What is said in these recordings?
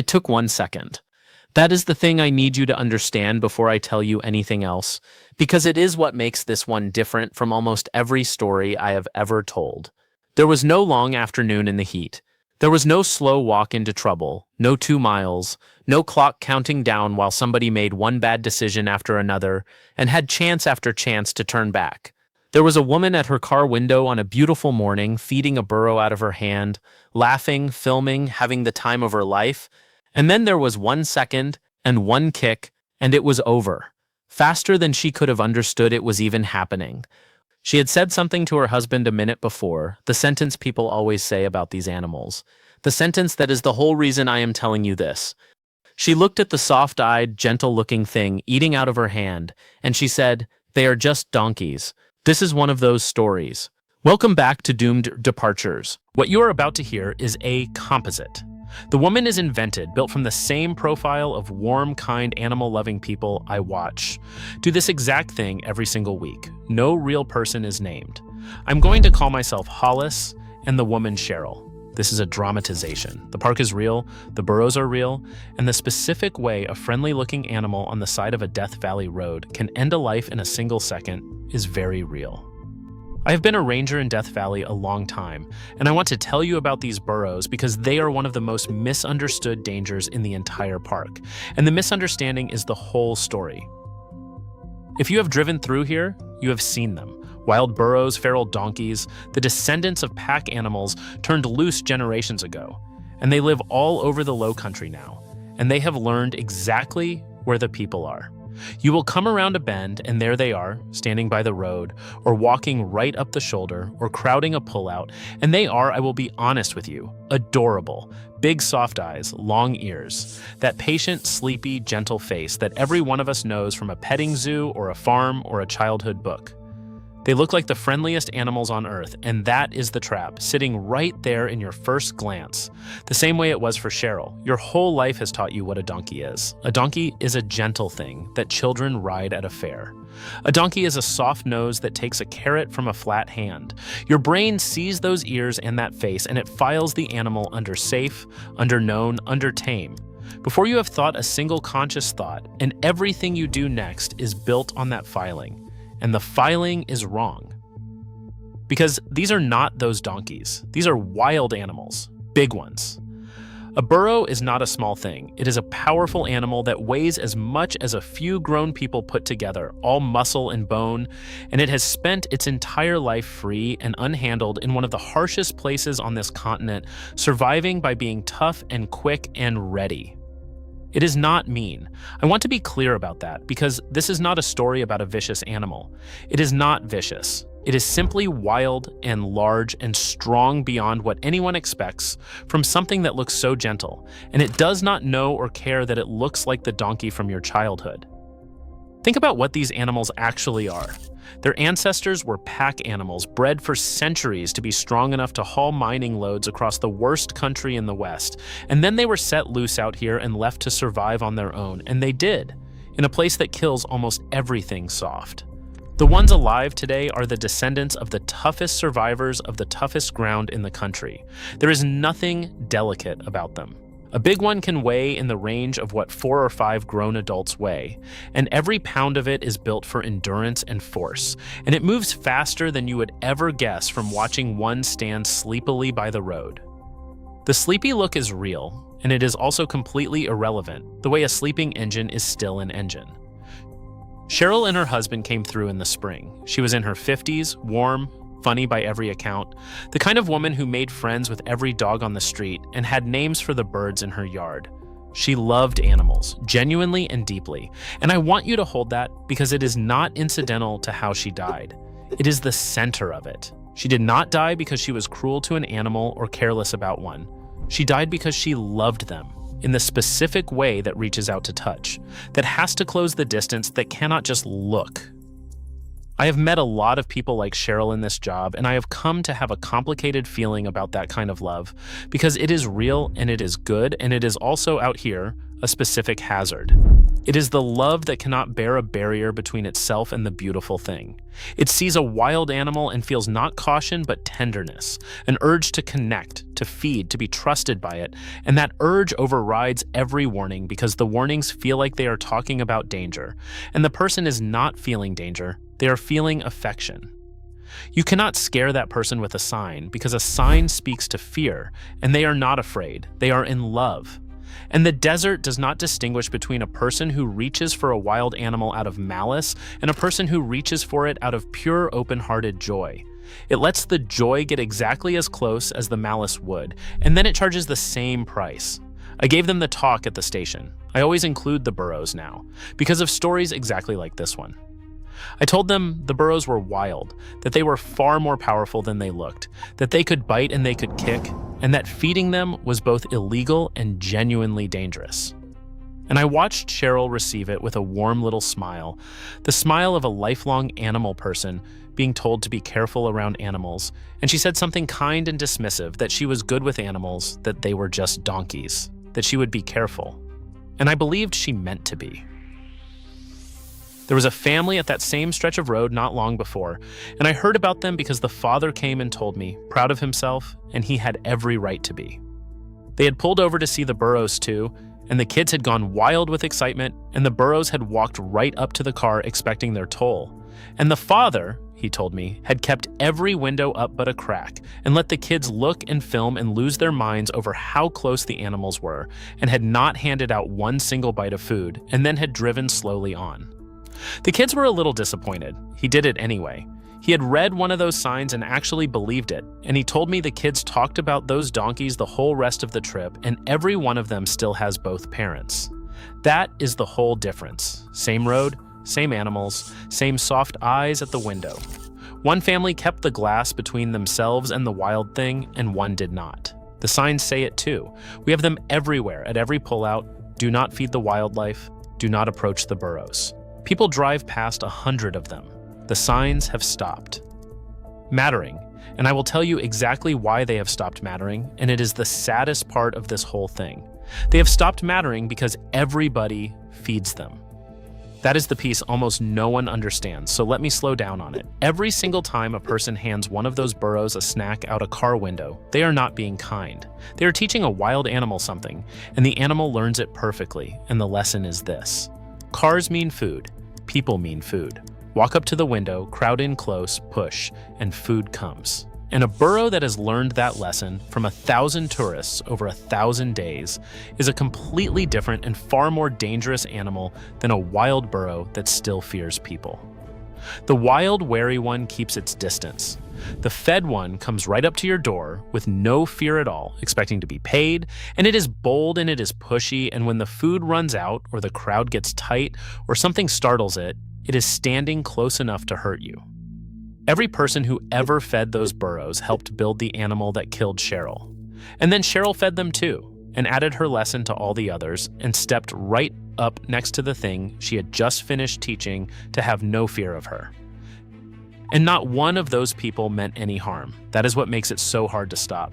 It took 1 second. That is the thing I need you to understand before I tell you anything else, because it is what makes this one different from almost every story I have ever told. There was no long afternoon in the heat. There was no slow walk into trouble, no 2 miles, no clock counting down while somebody made one bad decision after another and had chance after chance to turn back. There was a woman at her car window on a beautiful morning, feeding a burro out of her hand, laughing, filming, having the time of her life, and then there was 1 second and one kick, and it was over. Faster than she could have understood it was even happening. She had said something to her husband a minute before, the sentence people always say about these animals. The sentence that is the whole reason I am telling you this. She looked at the soft-eyed, gentle-looking thing eating out of her hand, and she said, "They are just donkeys." This is one of those stories. Welcome back to Doomed Departures. What you are about to hear is a composite. The woman is invented, built from the same profile of warm, kind, animal-loving people I watch. Do this exact thing every single week. No real person is named. I'm going to call myself Hollis and the woman Cheryl. This is a dramatization. The park is real, the burros are real, and the specific way a friendly-looking animal on the side of a Death Valley road can end a life in a single second is very real. I have been a ranger in Death Valley a long time, and I want to tell you about these burros because they are one of the most misunderstood dangers in the entire park, and the misunderstanding is the whole story. If you have driven through here, you have seen them. Wild burros, feral donkeys, the descendants of pack animals turned loose generations ago, and they live all over the low country now, and they have learned exactly where the people are. You will come around a bend, and there they are, standing by the road, or walking right up the shoulder, or crowding a pullout, and they are, I will be honest with you, adorable. Big soft eyes, long ears, that patient, sleepy, gentle face that every one of us knows from a petting zoo or a farm or a childhood book. They look like the friendliest animals on earth, and that is the trap, sitting right there in your first glance. The same way it was for Cheryl. Your whole life has taught you what a donkey is. A donkey is a gentle thing that children ride at a fair. A donkey is a soft nose that takes a carrot from a flat hand. Your brain sees those ears and that face, and it files the animal under safe, under known, under tame. Before you have thought a single conscious thought, and everything you do next is built on that filing. And the filing is wrong. Because these are not those donkeys. These are wild animals, big ones. A burro is not a small thing. It is a powerful animal that weighs as much as a few grown people put together, all muscle and bone, and it has spent its entire life free and unhandled in one of the harshest places on this continent, surviving by being tough and quick and ready. It is not mean. I want to be clear about that because this is not a story about a vicious animal. It is not vicious. It is simply wild and large and strong beyond what anyone expects from something that looks so gentle, and it does not know or care that it looks like the donkey from your childhood. Think about what these animals actually are. Their ancestors were pack animals bred for centuries to be strong enough to haul mining loads across the worst country in the West, and then they were set loose out here and left to survive on their own, and they did, in a place that kills almost everything soft. The ones alive today are the descendants of the toughest survivors of the toughest ground in the country. There is nothing delicate about them. A big one can weigh in the range of what 4 or 5 grown adults weigh, and every pound of it is built for endurance and force, and it moves faster than you would ever guess from watching one stand sleepily by the road. The sleepy look is real, and it is also completely irrelevant, the way a sleeping engine is still an engine. Cheryl and her husband came through in the spring. She was in her 50s, warm, funny by every account, the kind of woman who made friends with every dog on the street and had names for the birds in her yard. She loved animals, genuinely and deeply, and I want you to hold that because it is not incidental to how she died. It is the center of it. She did not die because she was cruel to an animal or careless about one. She died because she loved them in the specific way that reaches out to touch, that has to close the distance, that cannot just look. I have met a lot of people like Cheryl in this job, and I have come to have a complicated feeling about that kind of love because it is real and it is good, and it is also out here a specific hazard. It is the love that cannot bear a barrier between itself and the beautiful thing. It sees a wild animal and feels not caution but tenderness, an urge to connect, to feed, to be trusted by it, and that urge overrides every warning because the warnings feel like they are talking about danger, and the person is not feeling danger, they are feeling affection. You cannot scare that person with a sign because a sign speaks to fear, and they are not afraid, they are in love. And the desert does not distinguish between a person who reaches for a wild animal out of malice and a person who reaches for it out of pure, open-hearted joy. It lets the joy get exactly as close as the malice would, and then it charges the same price. I gave them the talk at the station. I always include the Burros now, because of stories exactly like this one. I told them the Burros were wild, that they were far more powerful than they looked, that they could bite and they could kick, and that feeding them was both illegal and genuinely dangerous. And I watched Cheryl receive it with a warm little smile, the smile of a lifelong animal person being told to be careful around animals, and she said something kind and dismissive, that she was good with animals, that they were just donkeys, that she would be careful. And I believed she meant to be. There was a family at that same stretch of road not long before, and I heard about them because the father came and told me, proud of himself, and he had every right to be. They had pulled over to see the Burros too, and the kids had gone wild with excitement, and the Burros had walked right up to the car expecting their toll. And the father, he told me, had kept every window up but a crack, and let the kids look and film and lose their minds over how close the animals were, and had not handed out one single bite of food, and then had driven slowly on. The kids were a little disappointed. He did it anyway. He had read one of those signs and actually believed it, and he told me the kids talked about those donkeys the whole rest of the trip, and every one of them still has both parents. That is the whole difference. Same road, same animals, same soft eyes at the window. One family kept the glass between themselves and the wild thing, and one did not. The signs say it too. We have them everywhere, at every pullout. Do not feed the wildlife. Do not approach the Burros. People drive past 100 of them. The signs have stopped. Mattering, and I will tell you exactly why they have stopped mattering, and it is the saddest part of this whole thing. They have stopped mattering because everybody feeds them. That is the piece almost no one understands, so let me slow down on it. Every single time a person hands one of those Burros a snack out a car window, they are not being kind. They are teaching a wild animal something, and the animal learns it perfectly, and the lesson is this. Cars mean food. People mean food. Walk up to the window, crowd in close, push, and food comes. And a burro that has learned that lesson from 1,000 tourists over 1,000 days is a completely different and far more dangerous animal than a wild burro that still fears people. The wild, wary one keeps its distance. The fed one comes right up to your door with no fear at all, expecting to be paid, and it is bold and it is pushy, and when the food runs out or the crowd gets tight or something startles it, it is standing close enough to hurt you. Every person who ever fed those Burros helped build the animal that killed Cheryl. And then Cheryl fed them too, and added her lesson to all the others, and stepped right up next to the thing she had just finished teaching to have no fear of her. And not one of those people meant any harm. That is what makes it so hard to stop.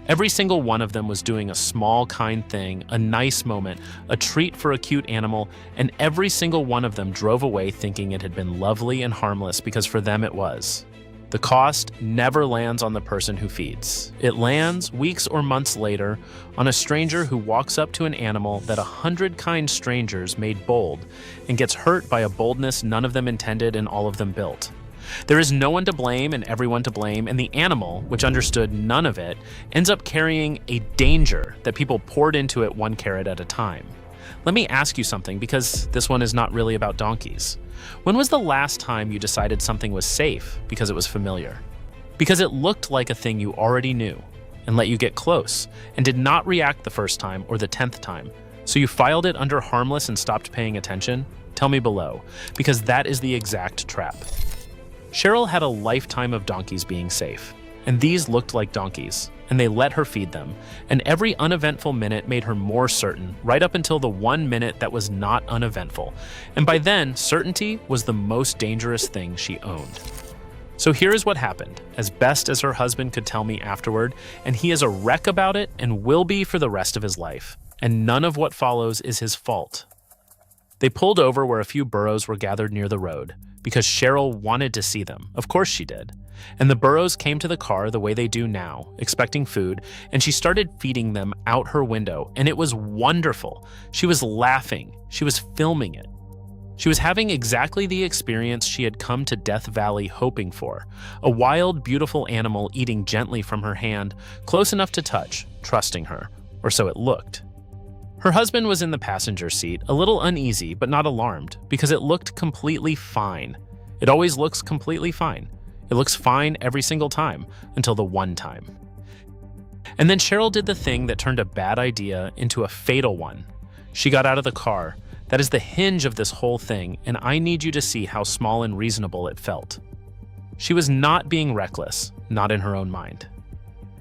Every single one of them was doing a small, kind thing, a nice moment, a treat for a cute animal, and every single one of them drove away thinking it had been lovely and harmless because for them it was. The cost never lands on the person who feeds. It lands weeks or months later on a stranger who walks up to an animal that 100 kind strangers made bold and gets hurt by a boldness none of them intended and all of them built. There is no one to blame and everyone to blame, and the animal, which understood none of it, ends up carrying a danger that people poured into it one carrot at a time. Let me ask you something, because this one is not really about donkeys. When was the last time you decided something was safe because it was familiar? Because it looked like a thing you already knew and let you get close and did not react the first time or the 10th time, so you filed it under harmless and stopped paying attention? Tell me below, because that is the exact trap. Cheryl had a lifetime of donkeys being safe. and these looked like donkeys, and they let her feed them, and every uneventful minute made her more certain, right up until the 1 minute that was not uneventful, and by then, certainty was the most dangerous thing she owned. So here is what happened, as best as her husband could tell me afterward, and he is a wreck about it and will be for the rest of his life, and none of what follows is his fault. They pulled over where a few burros were gathered near the road, because Cheryl wanted to see them. Of course she did. And the burros came to the car the way they do now, expecting food, and she started feeding them out her window, and it was wonderful. She was laughing. She was filming it. She was having exactly the experience she had come to Death Valley hoping for, a wild, beautiful animal eating gently from her hand, close enough to touch, trusting her, or so it looked. Her husband was in the passenger seat, a little uneasy but not alarmed, because it looked completely fine. It always looks completely fine. It looks fine every single time, until the one time. And then Cheryl did the thing that turned a bad idea into a fatal one. She got out of the car. That is the hinge of this whole thing, and I need you to see how small and reasonable it felt. She was not being reckless, not in her own mind.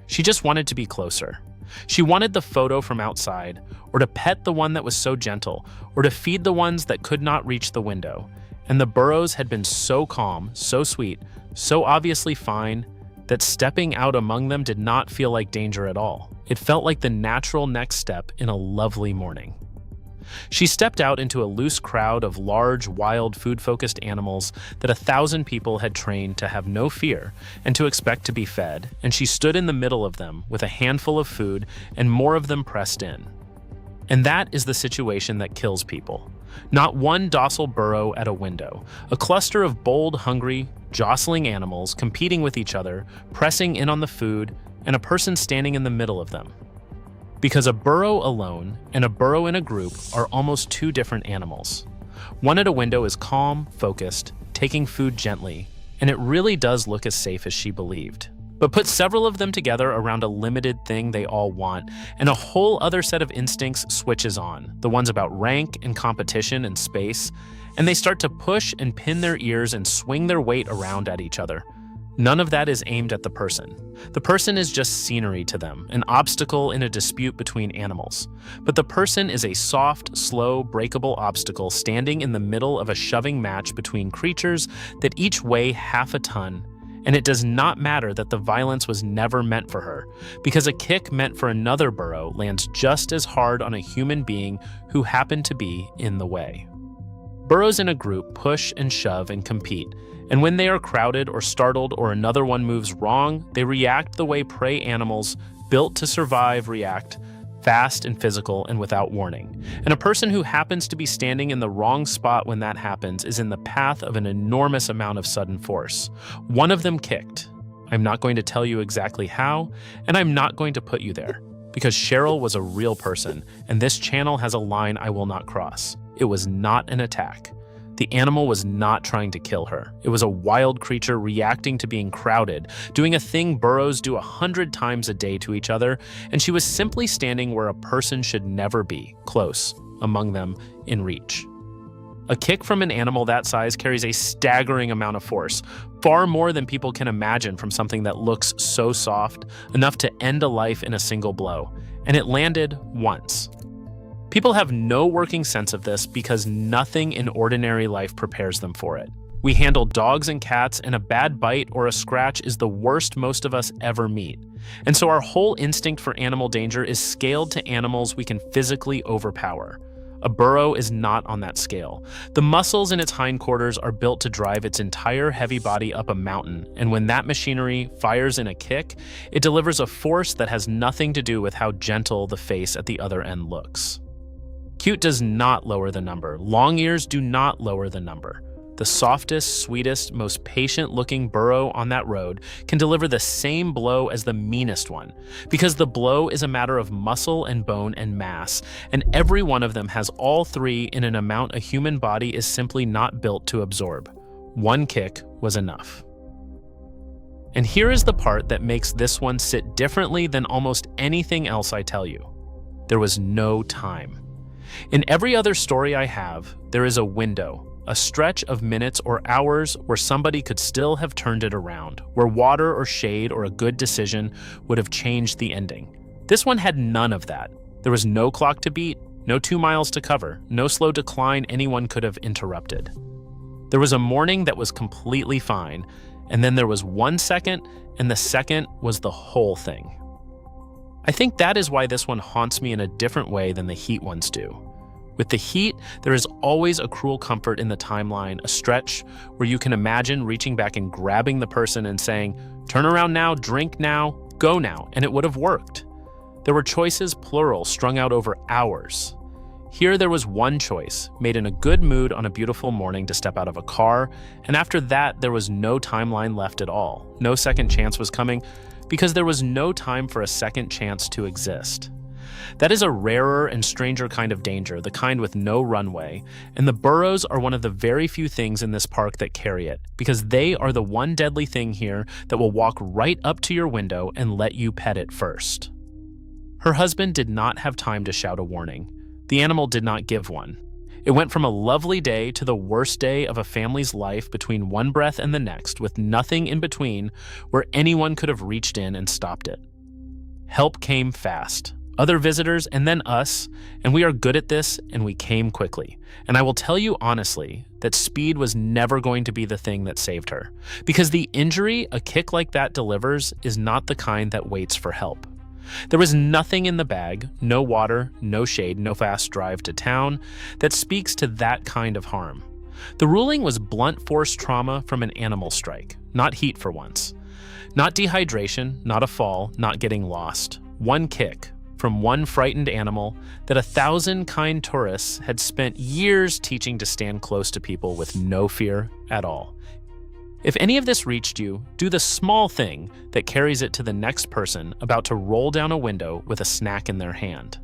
She just wanted to be closer. She wanted the photo from outside, or to pet the one that was so gentle, or to feed the ones that could not reach the window. And the Burros had been so calm, so sweet, so obviously fine, that stepping out among them did not feel like danger at all. It felt like the natural next step in a lovely morning. She stepped out into a loose crowd of large, wild, food-focused animals that 1,000 people had trained to have no fear and to expect to be fed, and she stood in the middle of them with a handful of food and more of them pressed in. And that is the situation that kills people. Not one docile burro at a window, a cluster of bold, hungry, jostling animals competing with each other, pressing in on the food, and a person standing in the middle of them. Because a burro alone and a burro in a group are almost two different animals. One at a window is calm, focused, taking food gently, and it really does look as safe as she believed. But put several of them together around a limited thing they all want, and a whole other set of instincts switches on, the ones about rank and competition and space, and they start to push and pin their ears and swing their weight around at each other. None of that is aimed at the person. The person is just scenery to them, an obstacle in a dispute between animals. But the person is a soft, slow, breakable obstacle standing in the middle of a shoving match between creatures that each weigh half a ton. And it does not matter that the violence was never meant for her, because a kick meant for another burro lands just as hard on a human being who happened to be in the way. Burros in a group push and shove and compete, and when they are crowded or startled or another one moves wrong, they react the way prey animals built to survive react, fast and physical and without warning. And a person who happens to be standing in the wrong spot when that happens is in the path of an enormous amount of sudden force. One of them kicked. I'm not going to tell you exactly how, and I'm not going to put you there, because Cheryl was a real person, and this channel has a line I will not cross. It was not an attack. The animal was not trying to kill her. It was a wild creature reacting to being crowded, doing a thing burros do 100 times a day to each other, and she was simply standing where a person should never be, close, among them, in reach. A kick from an animal that size carries a staggering amount of force, far more than people can imagine from something that looks so soft, enough to end a life in a single blow. And it landed once. People have no working sense of this because nothing in ordinary life prepares them for it. We handle dogs and cats, and a bad bite or a scratch is the worst most of us ever meet. And so our whole instinct for animal danger is scaled to animals we can physically overpower. A burro is not on that scale. The muscles in its hindquarters are built to drive its entire heavy body up a mountain, and when that machinery fires in a kick, it delivers a force that has nothing to do with how gentle the face at the other end looks. Cute does not lower the number. Long ears do not lower the number. The softest, sweetest, most patient-looking burro on that road can deliver the same blow as the meanest one, because the blow is a matter of muscle and bone and mass, and every one of them has all three in an amount a human body is simply not built to absorb. One kick was enough. And here is the part that makes this one sit differently than almost anything else I tell you. There was no time. In every other story I have, there is a window, a stretch of minutes or hours where somebody could still have turned it around, where water or shade or a good decision would have changed the ending. This one had none of that. There was no clock to beat, no 2 miles to cover, no slow decline anyone could have interrupted. There was a morning that was completely fine, and then there was 1 second, and the second was the whole thing. I think that is why this one haunts me in a different way than the Heat ones do. With the Heat, there is always a cruel comfort in the timeline, a stretch where you can imagine reaching back and grabbing the person and saying, "Turn around now, drink now, go now," and it would have worked. There were choices, plural, strung out over hours. Here there was one choice, made in a good mood on a beautiful morning to step out of a car, and after that there was no timeline left at all. No second chance was coming, because there was no time for a second chance to exist. That is a rarer and stranger kind of danger, the kind with no runway, and the Burros are one of the very few things in this park that carry it, because they are the one deadly thing here that will walk right up to your window and let you pet it first. Her husband did not have time to shout a warning. The animal did not give one. It went from a lovely day to the worst day of a family's life between one breath and the next, with nothing in between where anyone could have reached in and stopped it. Help came fast. Other visitors and then us, and we are good at this, and we came quickly. And I will tell you honestly that speed was never going to be the thing that saved her, because the injury a kick like that delivers is not the kind that waits for help. There was nothing in the bag, no water, no shade, no fast drive to town, that speaks to that kind of harm. The ruling was blunt force trauma from an animal strike, not heat for once. Not dehydration, not a fall, not getting lost. One kick from one frightened animal that 1,000 kind tourists had spent years teaching to stand close to people with no fear at all. If any of this reached you, do the small thing that carries it to the next person about to roll down a window with a snack in their hand.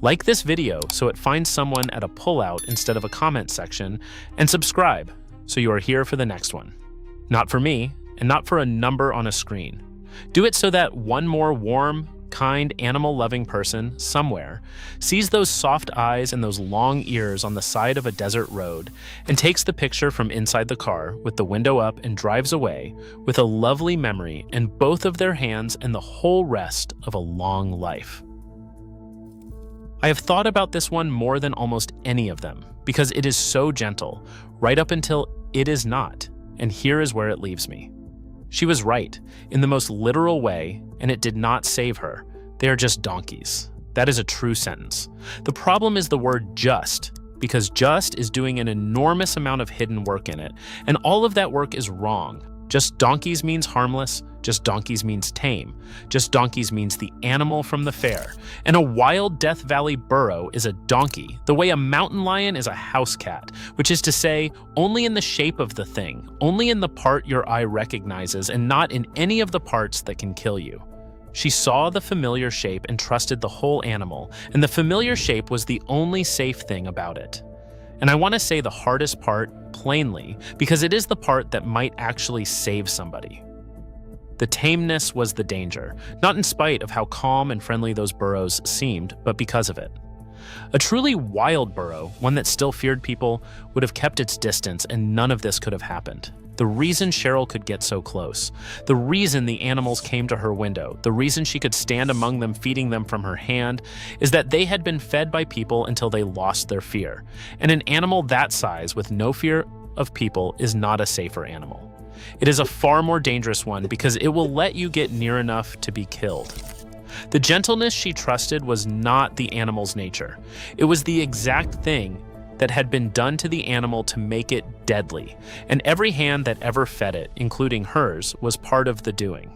Like this video so it finds someone at a pullout instead of a comment section, and subscribe so you are here for the next one. Not for me, and not for a number on a screen. Do it so that one more warm, kind, animal-loving person somewhere sees those soft eyes and those long ears on the side of a desert road and takes the picture from inside the car with the window up and drives away with a lovely memory in both of their hands and the whole rest of a long life. I have thought about this one more than almost any of them because it is so gentle, right up until it is not, and here is where it leaves me. She was right, in the most literal way, and it did not save her. They are just donkeys. That is a true sentence. The problem is the word just, because just is doing an enormous amount of hidden work in it, and all of that work is wrong. Just donkeys means harmless, just donkeys means tame, just donkeys means the animal from the fair, and a wild Death Valley burro is a donkey, the way a mountain lion is a house cat, which is to say, only in the shape of the thing, only in the part your eye recognizes, and not in any of the parts that can kill you. She saw the familiar shape and trusted the whole animal, and the familiar shape was the only safe thing about it. And I want to say the hardest part plainly, because it is the part that might actually save somebody. The tameness was the danger, not in spite of how calm and friendly those burros seemed, but because of it. A truly wild burro, one that still feared people, would have kept its distance, and none of this could have happened. The reason Cheryl could get so close, the reason the animals came to her window, the reason she could stand among them feeding them from her hand, is that they had been fed by people until they lost their fear. And an animal that size with no fear of people is not a safer animal. It is a far more dangerous one because it will let you get near enough to be killed. The gentleness she trusted was not the animal's nature. It was the exact thing that had been done to the animal to make it deadly, and every hand that ever fed it, including hers, was part of the doing.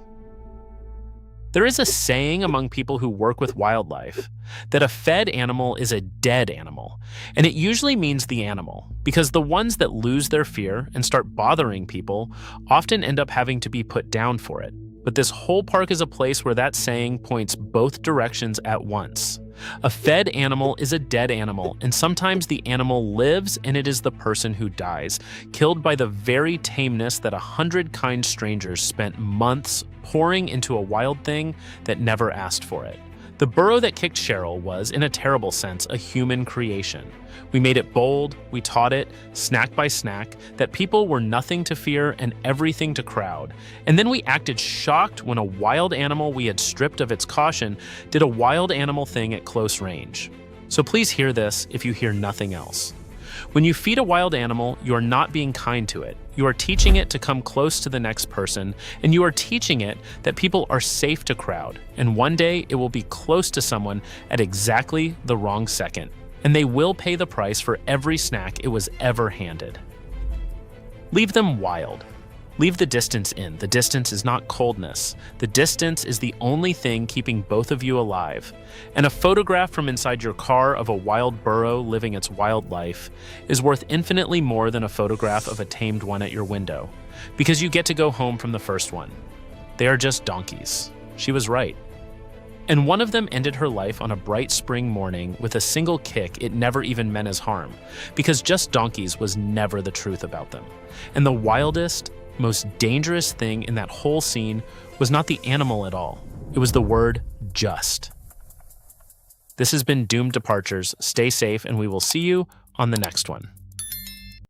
There is a saying among people who work with wildlife that a fed animal is a dead animal, and it usually means the animal, because the ones that lose their fear and start bothering people often end up having to be put down for it. But this whole park is a place where that saying points both directions at once. A fed animal is a dead animal, and sometimes the animal lives and it is the person who dies, killed by the very tameness that 100 kind strangers spent months pouring into a wild thing that never asked for it. The burro that kicked Cheryl was, in a terrible sense, a human creation. We made it bold, we taught it, snack by snack, that people were nothing to fear and everything to crowd. And then we acted shocked when a wild animal we had stripped of its caution did a wild animal thing at close range. So please hear this if you hear nothing else. When you feed a wild animal, you are not being kind to it. You are teaching it to come close to the next person, and you are teaching it that people are safe to crowd, and one day it will be close to someone at exactly the wrong second, and they will pay the price for every snack it was ever handed. Leave them wild. Leave the distance in. The distance is not coldness. The distance is the only thing keeping both of you alive. And a photograph from inside your car of a wild burro living its wild life is worth infinitely more than a photograph of a tamed one at your window, because you get to go home from the first one. They are just donkeys. She was right. And one of them ended her life on a bright spring morning with a single kick it never even meant as harm, because just donkeys was never the truth about them. And the wildest, most dangerous thing in that whole scene was not the animal at all. It was the word just. This has been Doomed Departures. Stay safe, and we will see you on the next one.